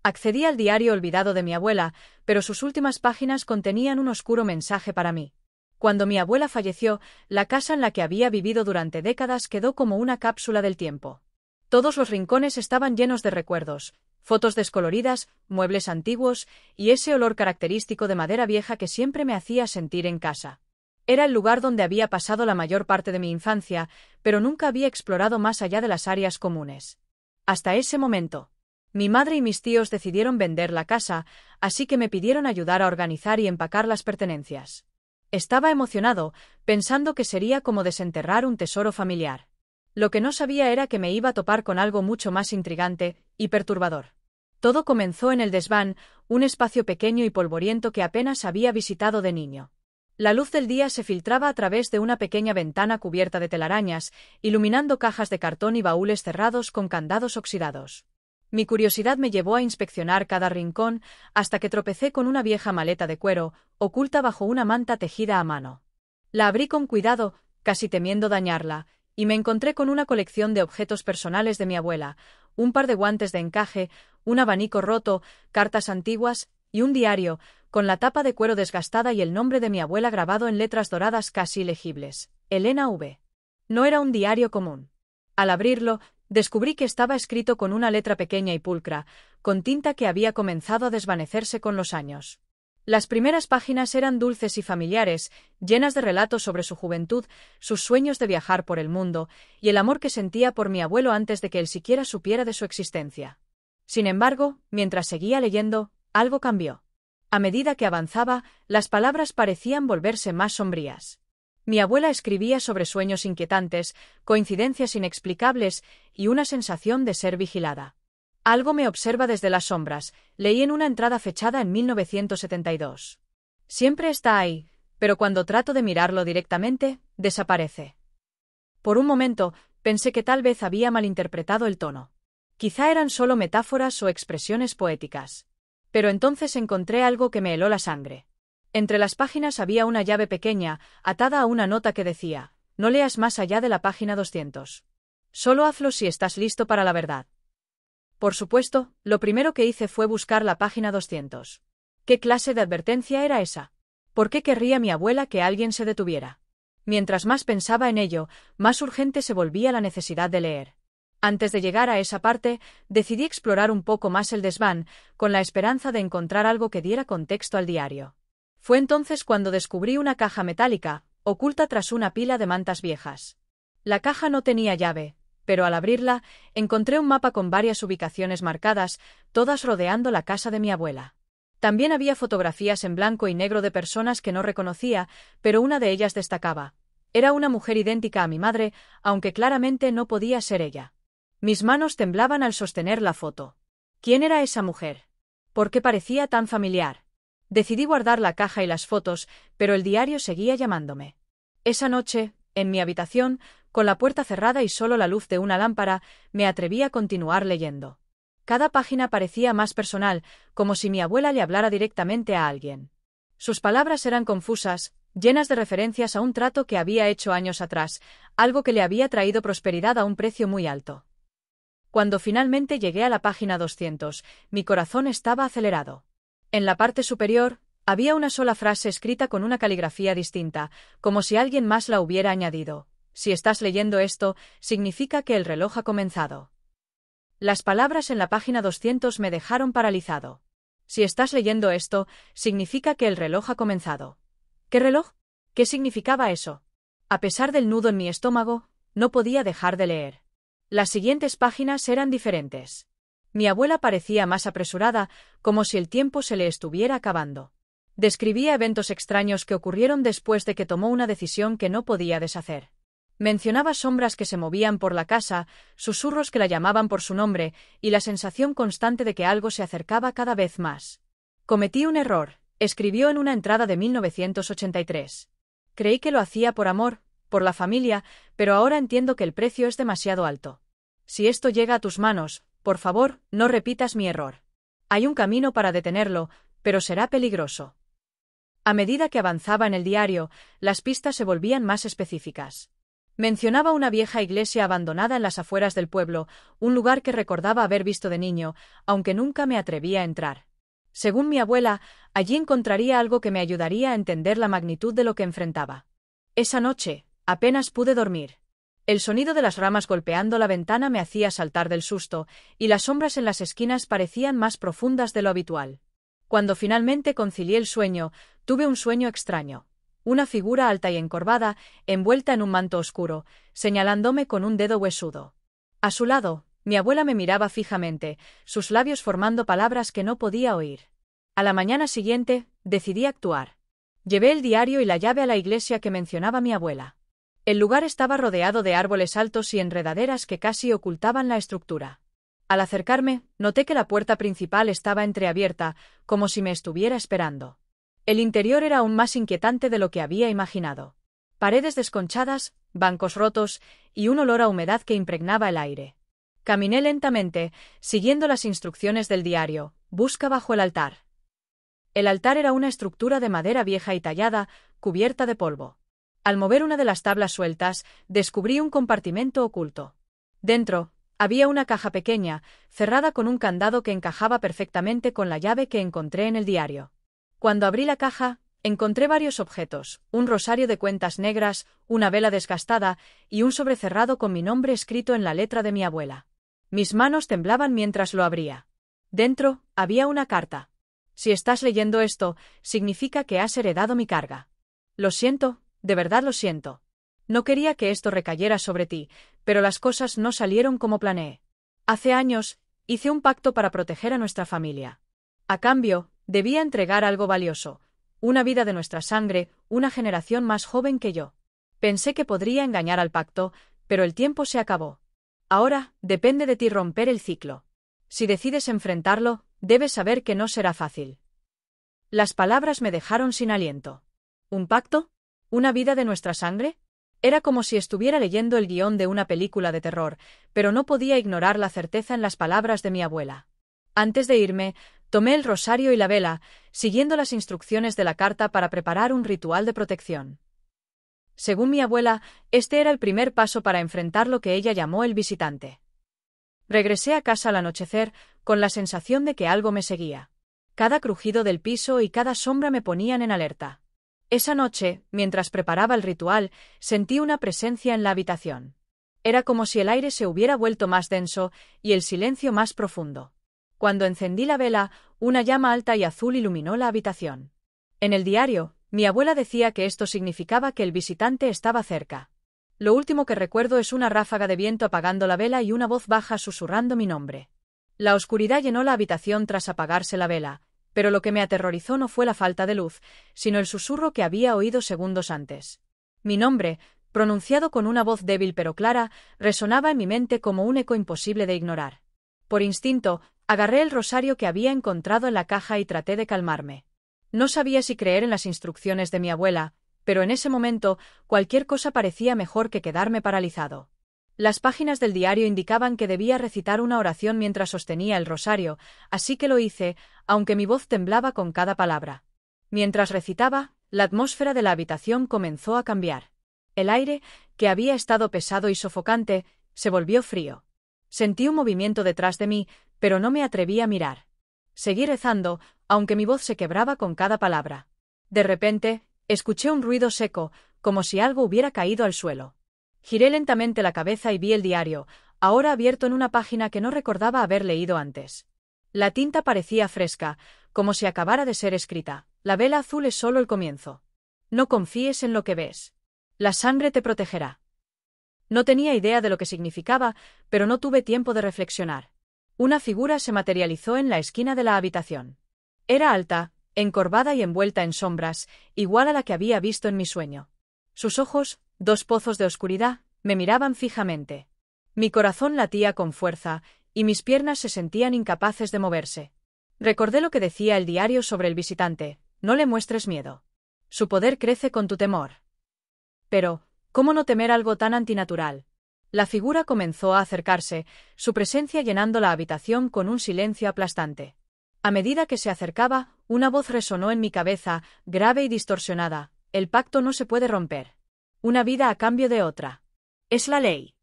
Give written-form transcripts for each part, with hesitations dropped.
Accedí al diario olvidado de mi abuela, pero sus últimas páginas contenían un oscuro mensaje para mí. Cuando mi abuela falleció, la casa en la que había vivido durante décadas quedó como una cápsula del tiempo. Todos los rincones estaban llenos de recuerdos, fotos descoloridas, muebles antiguos y ese olor característico de madera vieja que siempre me hacía sentir en casa. Era el lugar donde había pasado la mayor parte de mi infancia, pero nunca había explorado más allá de las áreas comunes. Hasta ese momento. Mi madre y mis tíos decidieron vender la casa, así que me pidieron ayudar a organizar y empacar las pertenencias. Estaba emocionado, pensando que sería como desenterrar un tesoro familiar. Lo que no sabía era que me iba a topar con algo mucho más intrigante y perturbador. Todo comenzó en el desván, un espacio pequeño y polvoriento que apenas había visitado de niño. La luz del día se filtraba a través de una pequeña ventana cubierta de telarañas, iluminando cajas de cartón y baúles cerrados con candados oxidados. Mi curiosidad me llevó a inspeccionar cada rincón, hasta que tropecé con una vieja maleta de cuero, oculta bajo una manta tejida a mano. La abrí con cuidado, casi temiendo dañarla, y me encontré con una colección de objetos personales de mi abuela, un par de guantes de encaje, un abanico roto, cartas antiguas y un diario, con la tapa de cuero desgastada y el nombre de mi abuela grabado en letras doradas casi legibles, Elena V. No era un diario común. Al abrirlo, descubrí que estaba escrito con una letra pequeña y pulcra, con tinta que había comenzado a desvanecerse con los años. Las primeras páginas eran dulces y familiares, llenas de relatos sobre su juventud, sus sueños de viajar por el mundo, y el amor que sentía por mi abuelo antes de que él siquiera supiera de su existencia. Sin embargo, mientras seguía leyendo, algo cambió. A medida que avanzaba, las palabras parecían volverse más sombrías. Mi abuela escribía sobre sueños inquietantes, coincidencias inexplicables y una sensación de ser vigilada. Algo me observa desde las sombras, leí en una entrada fechada en 1972. Siempre está ahí, pero cuando trato de mirarlo directamente, desaparece. Por un momento, pensé que tal vez había malinterpretado el tono. Quizá eran solo metáforas o expresiones poéticas. Pero entonces encontré algo que me heló la sangre. Entre las páginas había una llave pequeña, atada a una nota que decía: no leas más allá de la página 200. Solo hazlo si estás listo para la verdad. Por supuesto, lo primero que hice fue buscar la página 200. ¿Qué clase de advertencia era esa? ¿Por qué querría mi abuela que alguien se detuviera? Mientras más pensaba en ello, más urgente se volvía la necesidad de leer. Antes de llegar a esa parte, decidí explorar un poco más el desván, con la esperanza de encontrar algo que diera contexto al diario. Fue entonces cuando descubrí una caja metálica, oculta tras una pila de mantas viejas. La caja no tenía llave, pero al abrirla, encontré un mapa con varias ubicaciones marcadas, todas rodeando la casa de mi abuela. También había fotografías en blanco y negro de personas que no reconocía, pero una de ellas destacaba. Era una mujer idéntica a mi madre, aunque claramente no podía ser ella. Mis manos temblaban al sostener la foto. ¿Quién era esa mujer? ¿Por qué parecía tan familiar? Decidí guardar la caja y las fotos, pero el diario seguía llamándome. Esa noche, en mi habitación, con la puerta cerrada y solo la luz de una lámpara, me atreví a continuar leyendo. Cada página parecía más personal, como si mi abuela le hablara directamente a alguien. Sus palabras eran confusas, llenas de referencias a un trato que había hecho años atrás, algo que le había traído prosperidad a un precio muy alto. Cuando finalmente llegué a la página 200, mi corazón estaba acelerado. En la parte superior, había una sola frase escrita con una caligrafía distinta, como si alguien más la hubiera añadido. Si estás leyendo esto, significa que el reloj ha comenzado. Las palabras en la página 200 me dejaron paralizado. Si estás leyendo esto, significa que el reloj ha comenzado. ¿Qué reloj? ¿Qué significaba eso? A pesar del nudo en mi estómago, no podía dejar de leer. Las siguientes páginas eran diferentes. Mi abuela parecía más apresurada, como si el tiempo se le estuviera acabando. Describía eventos extraños que ocurrieron después de que tomó una decisión que no podía deshacer. Mencionaba sombras que se movían por la casa, susurros que la llamaban por su nombre, y la sensación constante de que algo se acercaba cada vez más. Cometí un error, escribió en una entrada de 1983. Creí que lo hacía por amor, por la familia, pero ahora entiendo que el precio es demasiado alto. Si esto llega a tus manos, por favor, no repitas mi error. Hay un camino para detenerlo, pero será peligroso. A medida que avanzaba en el diario, las pistas se volvían más específicas. Mencionaba una vieja iglesia abandonada en las afueras del pueblo, un lugar que recordaba haber visto de niño, aunque nunca me atreví a entrar. Según mi abuela, allí encontraría algo que me ayudaría a entender la magnitud de lo que enfrentaba. Esa noche, apenas pude dormir. El sonido de las ramas golpeando la ventana me hacía saltar del susto, y las sombras en las esquinas parecían más profundas de lo habitual. Cuando finalmente concilié el sueño, tuve un sueño extraño. Una figura alta y encorvada, envuelta en un manto oscuro, señalándome con un dedo huesudo. A su lado, mi abuela me miraba fijamente, sus labios formando palabras que no podía oír. A la mañana siguiente, decidí actuar. Llevé el diario y la llave a la iglesia que mencionaba mi abuela. El lugar estaba rodeado de árboles altos y enredaderas que casi ocultaban la estructura. Al acercarme, noté que la puerta principal estaba entreabierta, como si me estuviera esperando. El interior era aún más inquietante de lo que había imaginado. Paredes desconchadas, bancos rotos y un olor a humedad que impregnaba el aire. Caminé lentamente, siguiendo las instrucciones del diario, busca bajo el altar. El altar era una estructura de madera vieja y tallada, cubierta de polvo. Al mover una de las tablas sueltas, descubrí un compartimento oculto. Dentro, había una caja pequeña, cerrada con un candado que encajaba perfectamente con la llave que encontré en el diario. Cuando abrí la caja, encontré varios objetos, un rosario de cuentas negras, una vela desgastada y un sobre cerrado con mi nombre escrito en la letra de mi abuela. Mis manos temblaban mientras lo abría. Dentro, había una carta. Si estás leyendo esto, significa que has heredado mi carga. Lo siento, de verdad lo siento. No quería que esto recayera sobre ti, pero las cosas no salieron como planeé. Hace años, hice un pacto para proteger a nuestra familia. A cambio, debía entregar algo valioso, una vida de nuestra sangre, una generación más joven que yo. Pensé que podría engañar al pacto, pero el tiempo se acabó. Ahora, depende de ti romper el ciclo. Si decides enfrentarlo, debes saber que no será fácil. Las palabras me dejaron sin aliento. ¿Un pacto? ¿Una vida de nuestra sangre? Era como si estuviera leyendo el guión de una película de terror, pero no podía ignorar la certeza en las palabras de mi abuela. Antes de irme, tomé el rosario y la vela, siguiendo las instrucciones de la carta para preparar un ritual de protección. Según mi abuela, este era el primer paso para enfrentar lo que ella llamó el visitante. Regresé a casa al anochecer, con la sensación de que algo me seguía. Cada crujido del piso y cada sombra me ponían en alerta. Esa noche, mientras preparaba el ritual, sentí una presencia en la habitación. Era como si el aire se hubiera vuelto más denso y el silencio más profundo. Cuando encendí la vela, una llama alta y azul iluminó la habitación. En el diario, mi abuela decía que esto significaba que el visitante estaba cerca. Lo último que recuerdo es una ráfaga de viento apagando la vela y una voz baja susurrando mi nombre. La oscuridad llenó la habitación tras apagarse la vela, pero lo que me aterrorizó no fue la falta de luz, sino el susurro que había oído segundos antes. Mi nombre, pronunciado con una voz débil pero clara, resonaba en mi mente como un eco imposible de ignorar. Por instinto, agarré el rosario que había encontrado en la caja y traté de calmarme. No sabía si creer en las instrucciones de mi abuela, pero en ese momento, cualquier cosa parecía mejor que quedarme paralizado. Las páginas del diario indicaban que debía recitar una oración mientras sostenía el rosario, así que lo hice, aunque mi voz temblaba con cada palabra. Mientras recitaba, la atmósfera de la habitación comenzó a cambiar. El aire, que había estado pesado y sofocante, se volvió frío. Sentí un movimiento detrás de mí, pero no me atreví a mirar. Seguí rezando, aunque mi voz se quebraba con cada palabra. De repente, escuché un ruido seco, como si algo hubiera caído al suelo. Giré lentamente la cabeza y vi el diario, ahora abierto en una página que no recordaba haber leído antes. La tinta parecía fresca, como si acabara de ser escrita. La vela azul es solo el comienzo. No confíes en lo que ves. La sangre te protegerá. No tenía idea de lo que significaba, pero no tuve tiempo de reflexionar. Una figura se materializó en la esquina de la habitación. Era alta, encorvada y envuelta en sombras, igual a la que había visto en mi sueño. Sus ojos, dos pozos de oscuridad, me miraban fijamente. Mi corazón latía con fuerza, y mis piernas se sentían incapaces de moverse. Recordé lo que decía el diario sobre el visitante: no le muestres miedo. Su poder crece con tu temor. Pero, ¿cómo no temer algo tan antinatural? La figura comenzó a acercarse, su presencia llenando la habitación con un silencio aplastante. A medida que se acercaba, una voz resonó en mi cabeza, grave y distorsionada: el pacto no se puede romper. Una vida a cambio de otra. Es la ley.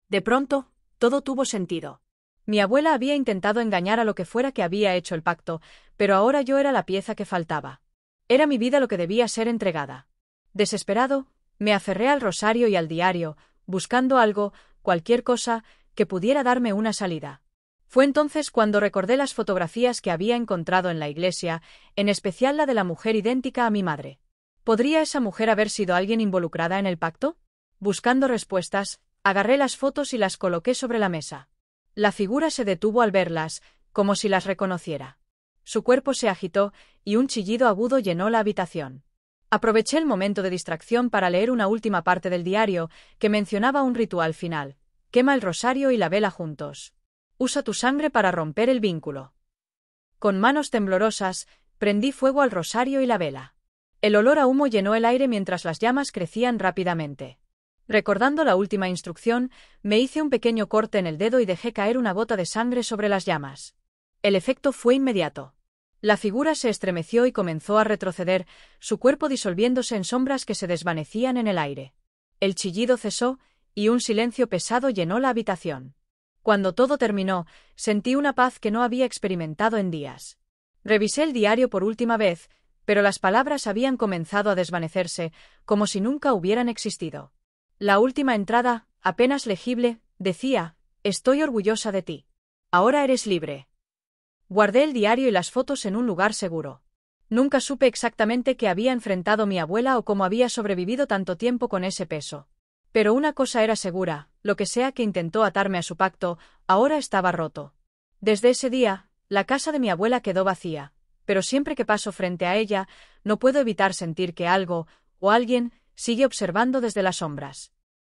De pronto, todo tuvo sentido. Mi abuela había intentado engañar a lo que fuera que había hecho el pacto, pero ahora yo era la pieza que faltaba. Era mi vida lo que debía ser entregada. Desesperado, me aferré al rosario y al diario, buscando algo, cualquier cosa, que pudiera darme una salida. Fue entonces cuando recordé las fotografías que había encontrado en la iglesia, en especial la de la mujer idéntica a mi madre. ¿Podría esa mujer haber sido alguien involucrada en el pacto? Buscando respuestas, agarré las fotos y las coloqué sobre la mesa. La figura se detuvo al verlas, como si las reconociera. Su cuerpo se agitó, y un chillido agudo llenó la habitación. Aproveché el momento de distracción para leer una última parte del diario, que mencionaba un ritual final. Quema el rosario y la vela juntos. Usa tu sangre para romper el vínculo. Con manos temblorosas, prendí fuego al rosario y la vela. El olor a humo llenó el aire mientras las llamas crecían rápidamente. Recordando la última instrucción, me hice un pequeño corte en el dedo y dejé caer una gota de sangre sobre las llamas. El efecto fue inmediato. La figura se estremeció y comenzó a retroceder, su cuerpo disolviéndose en sombras que se desvanecían en el aire. El chillido cesó, y un silencio pesado llenó la habitación. Cuando todo terminó, sentí una paz que no había experimentado en días. Revisé el diario por última vez, pero las palabras habían comenzado a desvanecerse, como si nunca hubieran existido. La última entrada, apenas legible, decía: «Estoy orgullosa de ti. Ahora eres libre». Guardé el diario y las fotos en un lugar seguro. Nunca supe exactamente qué había enfrentado mi abuela o cómo había sobrevivido tanto tiempo con ese peso. Pero una cosa era segura, lo que sea que intentó atarme a su pacto, ahora estaba roto. Desde ese día, la casa de mi abuela quedó vacía, pero siempre que paso frente a ella, no puedo evitar sentir que algo, o alguien, sigue observando desde las sombras.